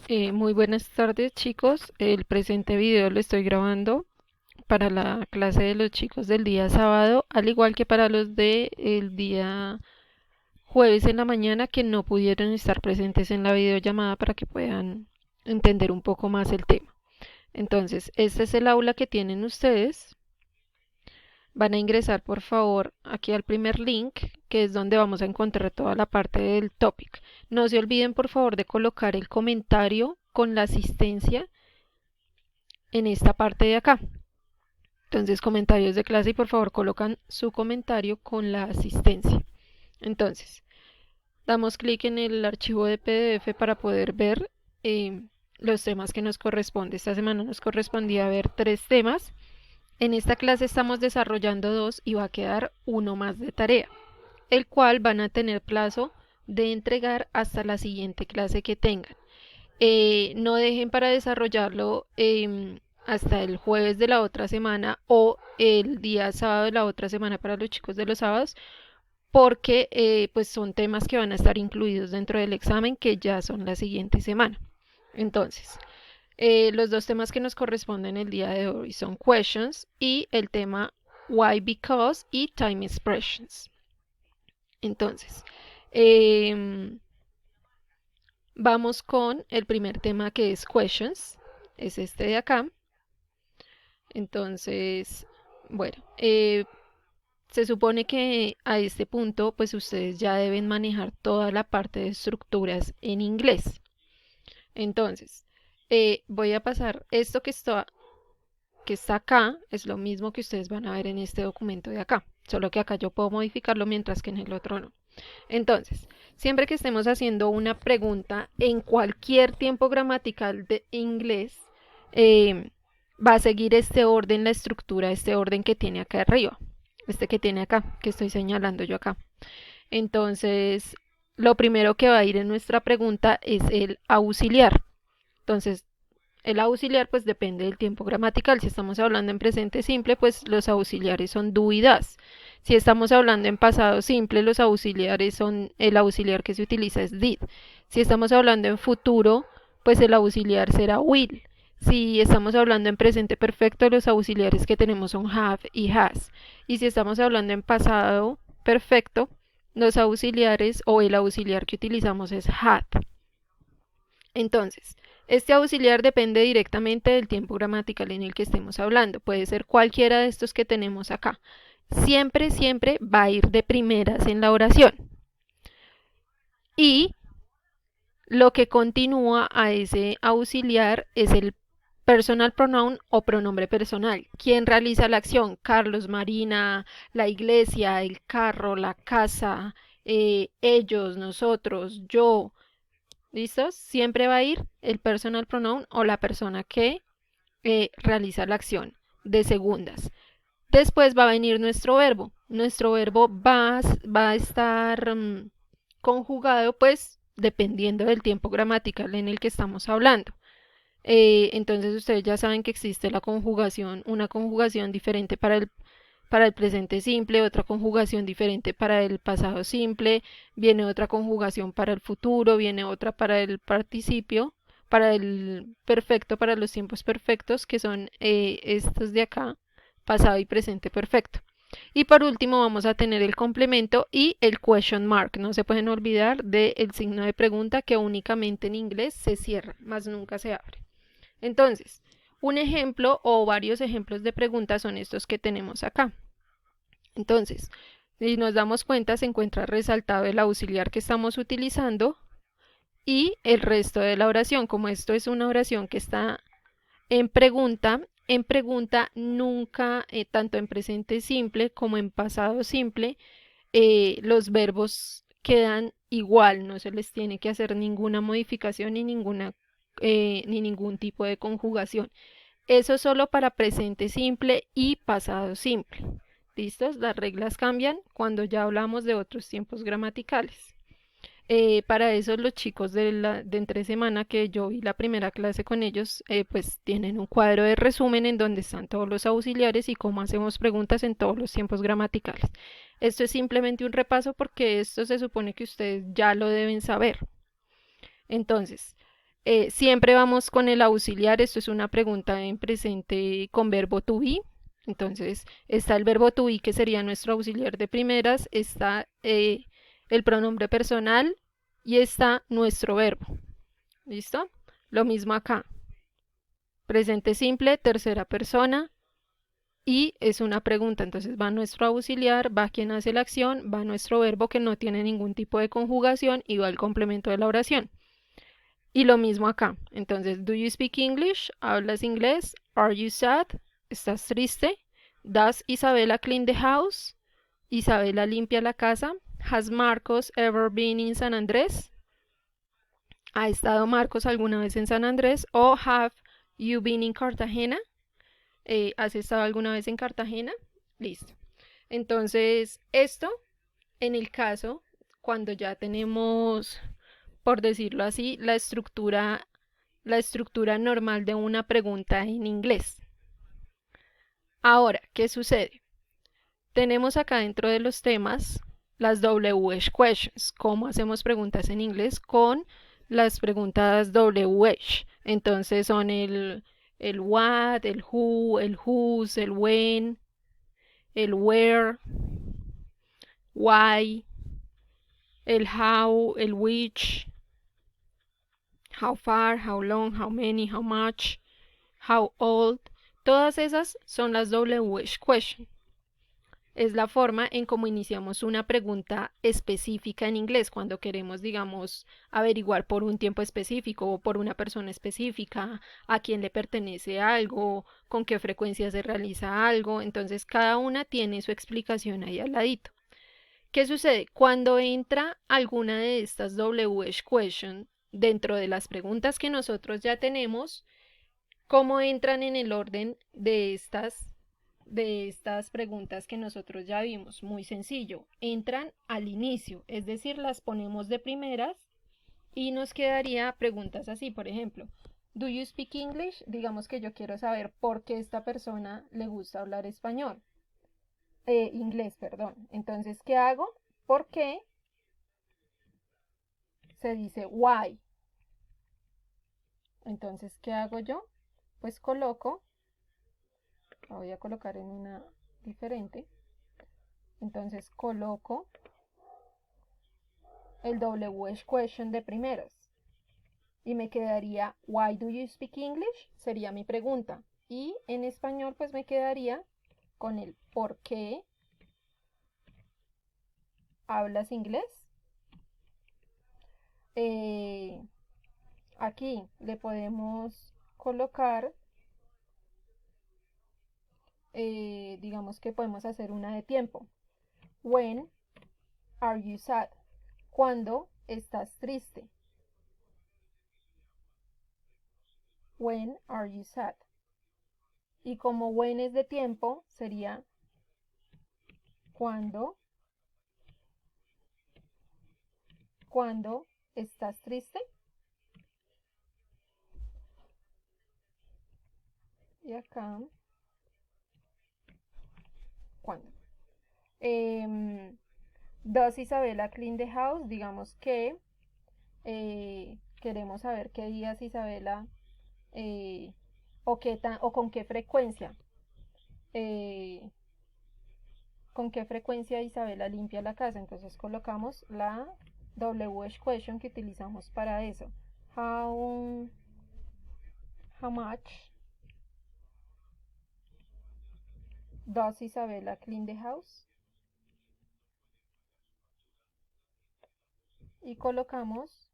Muy buenas tardes, chicos. El presente video lo estoy grabando para la clase de los chicos del día sábado, al igual que para los del día jueves en la mañana que no pudieron estar presentes en la videollamada para que puedan entender un poco más el tema. Entonces, este es el aula que tienen ustedes. Van a ingresar, por favor, aquí al primer link, que es donde vamos a encontrar toda la parte del topic. No se olviden, por favor, de colocar el comentario con la asistencia en esta parte de acá. Entonces, comentarios de clase y por favor colocan su comentario con la asistencia. Entonces, damos clic en el archivo de PDF para poder ver los temas que nos corresponde. Esta semana nos correspondía ver 3 temas. En esta clase estamos desarrollando 2 y va a quedar uno más de tarea, el cual van a tener plazo de entregar hasta la siguiente clase que tengan. No dejen para desarrollarlo hasta el jueves de la otra semana o el día sábado de la otra semana para los chicos de los sábados, porque pues son temas que van a estar incluidos dentro del examen que ya son la siguiente semana. Entonces, los 2 temas que nos corresponden el día de hoy son questions y el tema why, because y time expressions. Entonces, vamos con el primer tema que es questions, es este de acá. Entonces, bueno, se supone que a este punto pues ustedes ya deben manejar toda la parte de estructuras en inglés. Entonces, voy a pasar esto que está acá, es lo mismo que ustedes van a ver en este documento de acá, solo que acá yo puedo modificarlo mientras que en el otro no. Entonces, siempre que estemos haciendo una pregunta en cualquier tiempo gramatical de inglés, va a seguir este orden, la estructura, este orden que tiene acá arriba, este que tiene acá, que estoy señalando yo acá. Entonces, lo primero que va a ir en nuestra pregunta es el auxiliar. Entonces, el auxiliar pues depende del tiempo gramatical. Si estamos hablando en presente simple, pues los auxiliares son do y das. Si estamos hablando en pasado simple, los auxiliares son, el auxiliar que se utiliza es did. Si estamos hablando en futuro, pues el auxiliar será will. Si estamos hablando en presente perfecto, los auxiliares que tenemos son have y has. Y si estamos hablando en pasado perfecto, los auxiliares o el auxiliar que utilizamos es had. Entonces, este auxiliar depende directamente del tiempo gramatical en el que estemos hablando. Puede ser cualquiera de estos que tenemos acá. Siempre, siempre va a ir de primeras en la oración. Y lo que continúa a ese auxiliar es el personal pronoun o pronombre personal. ¿Quién realiza la acción? Carlos, Marina, la iglesia, el carro, la casa, ellos, nosotros, yo. ¿Listos? Siempre va a ir el personal pronoun o la persona que realiza la acción de segundas. Después va a venir nuestro verbo. Nuestro verbo va a estar conjugado pues dependiendo del tiempo gramatical en el que estamos hablando. Entonces ustedes ya saben que existe la conjugación, una conjugación diferente para el presente simple, otra conjugación diferente para el pasado simple, viene otra conjugación para el futuro, viene otra para el participio, para el perfecto, para los tiempos perfectos, que son estos de acá, pasado y presente perfecto. Y por último vamos a tener el complemento y el question mark. No se pueden olvidar del signo de pregunta que únicamente en inglés se cierra, más nunca se abre. Entonces, un ejemplo o varios ejemplos de preguntas son estos que tenemos acá. Entonces, si nos damos cuenta, se encuentra resaltado el auxiliar que estamos utilizando y el resto de la oración. Como esto es una oración que está en pregunta nunca, tanto en presente simple como en pasado simple, los verbos quedan igual, no se les tiene que hacer ninguna modificación ni ningún tipo de conjugación. Eso solo para presente simple y pasado simple. ¿Listos? Las reglas cambian cuando ya hablamos de otros tiempos gramaticales. Para eso los chicos de entre semana que yo vi la primera clase con ellos, pues tienen un cuadro de resumen en donde están todos los auxiliares y cómo hacemos preguntas en todos los tiempos gramaticales. Esto es simplemente un repaso porque esto se supone que ustedes ya lo deben saber. Entonces, Siempre vamos con el auxiliar. Esto es una pregunta en presente con verbo to be. Entonces está el verbo to be, que sería nuestro auxiliar de primeras, está el pronombre personal y está nuestro verbo. ¿Listo? Lo mismo acá. Presente simple, tercera persona, y es una pregunta. Entonces va nuestro auxiliar, va quien hace la acción, va nuestro verbo que no tiene ningún tipo de conjugación y va el complemento de la oración. Y lo mismo acá. Entonces, do you speak English? ¿Hablas inglés? Are you sad? ¿Estás triste? Does Isabella clean the house? ¿Isabela limpia la casa? Has Marcos ever been in San Andrés? ¿Ha estado Marcos alguna vez en San Andrés? ¿O have you been in Cartagena? ¿Has estado alguna vez en Cartagena? Listo. Entonces, esto en el caso cuando ya tenemos, por decirlo así, la estructura normal de una pregunta en inglés. Ahora, ¿qué sucede? Tenemos acá dentro de los temas las WH questions, cómo hacemos preguntas en inglés con las preguntas WH. Entonces son el what, el who, el whose, el when, el where, why, el how, el which, how far, how long, how many, how much, how old. Todas esas son las WH questions. Es la forma en cómo iniciamos una pregunta específica en inglés cuando queremos, digamos, averiguar por un tiempo específico o por una persona específica, a quién le pertenece algo, con qué frecuencia se realiza algo. Entonces, cada una tiene su explicación ahí al ladito. ¿Qué sucede? Cuando entra alguna de estas WH question dentro de las preguntas que nosotros ya tenemos, ¿cómo entran en el orden de estas preguntas que nosotros ya vimos? Muy sencillo, entran al inicio, es decir, las ponemos de primeras y nos quedaría preguntas así, por ejemplo, ¿do you speak English? Digamos que yo quiero saber por qué esta persona le gusta hablar español. Inglés, perdón. Entonces, ¿qué hago? ¿Por qué? Se dice why. Entonces, ¿qué hago yo? Pues coloco, la voy a colocar en una diferente. Entonces coloco el WH question de primeros y me quedaría why do you speak English? Sería mi pregunta. Y en español pues me quedaría con el ¿por qué hablas inglés? Aquí le podemos colocar, digamos que podemos hacer una de tiempo. When are you sad? ¿Cuándo estás triste? When are you sad? Y como when es de tiempo, sería cuando estás triste. Y acá, ¿cuándo? Does Isabela clean the house? Digamos que queremos saber qué días Isabela o eh, con qué frecuencia Isabela limpia la casa. Entonces colocamos la WH question que utilizamos para eso. How much does Isabela clean the house? Y colocamos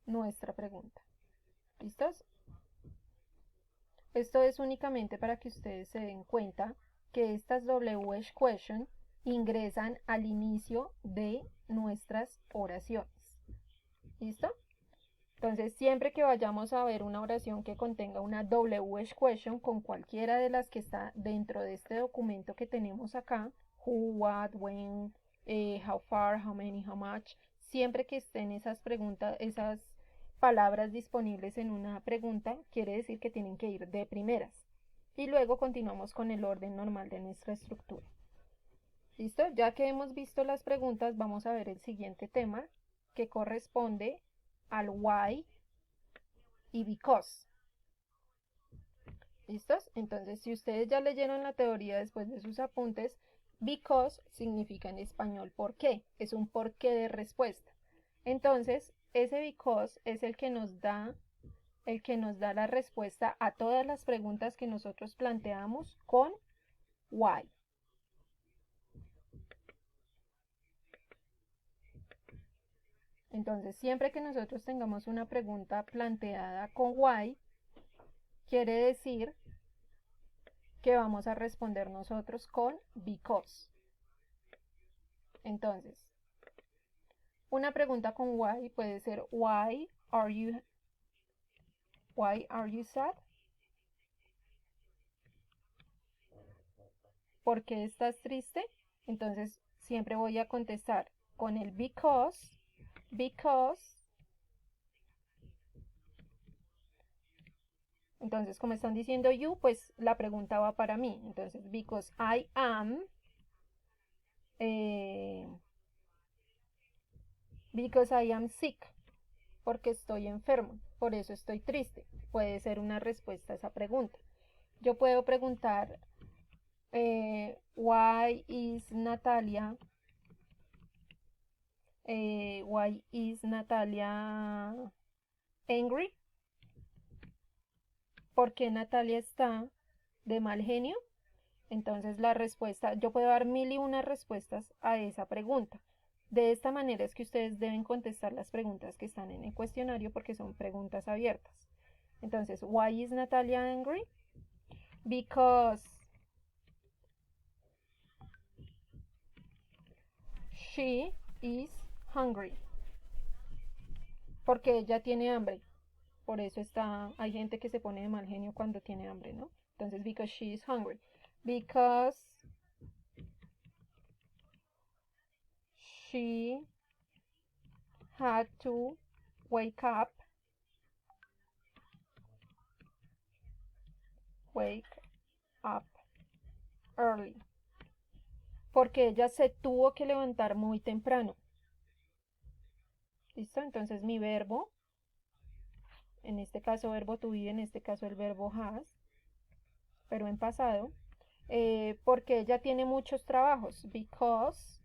nuestra pregunta. ¿Listos? Esto es únicamente para que ustedes se den cuenta que estas WH question ingresan al inicio de nuestras oraciones. ¿Listo? Entonces, siempre que vayamos a ver una oración que contenga una WH question con cualquiera de las que está dentro de este documento que tenemos acá, who, what, when, how far, how many, how much, siempre que estén esas preguntas, esas palabras disponibles en una pregunta, quiere decir que tienen que ir de primeras. Y luego continuamos con el orden normal de nuestra estructura. ¿Listo? Ya que hemos visto las preguntas, vamos a ver el siguiente tema que corresponde al why y because. ¿Listos? Entonces, si ustedes ya leyeron la teoría después de sus apuntes, because significa en español por qué, es un porqué de respuesta. Entonces, ese because es el que nos da la respuesta a todas las preguntas que nosotros planteamos con why. Entonces, siempre que nosotros tengamos una pregunta planteada con why, quiere decir que vamos a responder nosotros con because. Entonces, una pregunta con why puede ser why are you sad? ¿Por qué estás triste? Entonces, siempre voy a contestar con el because. Entonces, como están diciendo you, pues la pregunta va para mí. Entonces, because I am, because I am sick, porque estoy enfermo, por eso estoy triste. Puede ser una respuesta a esa pregunta. Yo puedo preguntar, why is Natalia angry? ¿Por qué Natalia está de mal genio? Entonces la respuesta, yo puedo dar 1001 respuestas a esa pregunta. De esta manera es que ustedes deben contestar las preguntas que están en el cuestionario porque son preguntas abiertas. Entonces, why is Natalia angry? Because she is hungry. Porque ella tiene hambre. Por eso hay gente que se pone de mal genio cuando tiene hambre, ¿no? Entonces, because she is hungry. Because she had to wake up early. Porque ella se tuvo que levantar muy temprano. ¿Listo? Entonces mi verbo, en este caso verbo to be, en este caso el verbo has, pero en pasado, porque ella tiene muchos trabajos. Because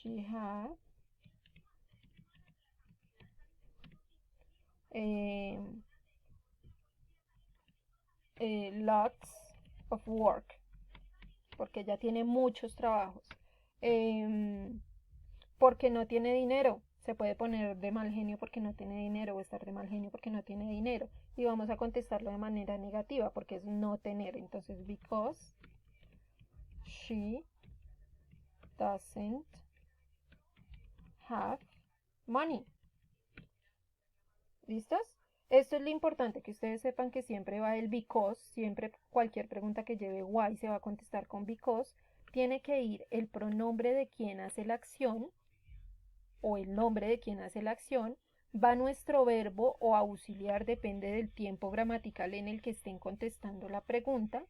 she has lots of work. Porque ella tiene muchos trabajos. Porque no tiene dinero. Se puede poner de mal genio porque no tiene dinero o estar de mal genio porque no tiene dinero. Y vamos a contestarlo de manera negativa porque es no tener. Entonces, because she doesn't have money. ¿Listos? Esto es lo importante, que ustedes sepan que siempre va el because, siempre cualquier pregunta que lleve why se va a contestar con because. Tiene que ir el pronombre de quien hace la acción o el nombre de quien hace la acción, va nuestro verbo o auxiliar, depende del tiempo gramatical en el que estén contestando la pregunta,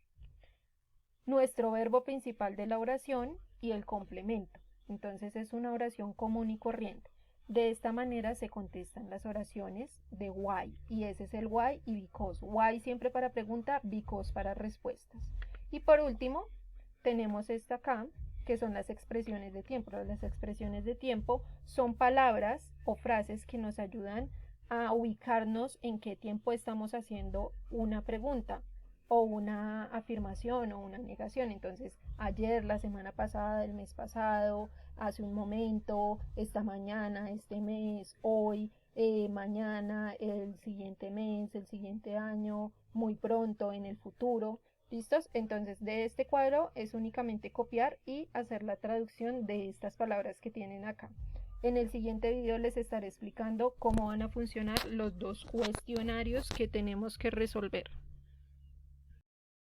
nuestro verbo principal de la oración y el complemento. Entonces es una oración común y corriente. De esta manera se contestan las oraciones de why, y ese es el why y because. Why siempre para pregunta, because para respuestas. Y por último, tenemos esta acá, que son las expresiones de tiempo. Las expresiones de tiempo son palabras o frases que nos ayudan a ubicarnos en qué tiempo estamos haciendo una pregunta o una afirmación o una negación. Entonces, ayer, la semana pasada, el mes pasado, hace un momento, esta mañana, este mes, hoy, mañana, el siguiente mes, el siguiente año, muy pronto, en el futuro. ¿Listos? Entonces de este cuadro es únicamente copiar y hacer la traducción de estas palabras que tienen acá. En el siguiente video les estaré explicando cómo van a funcionar los dos cuestionarios que tenemos que resolver.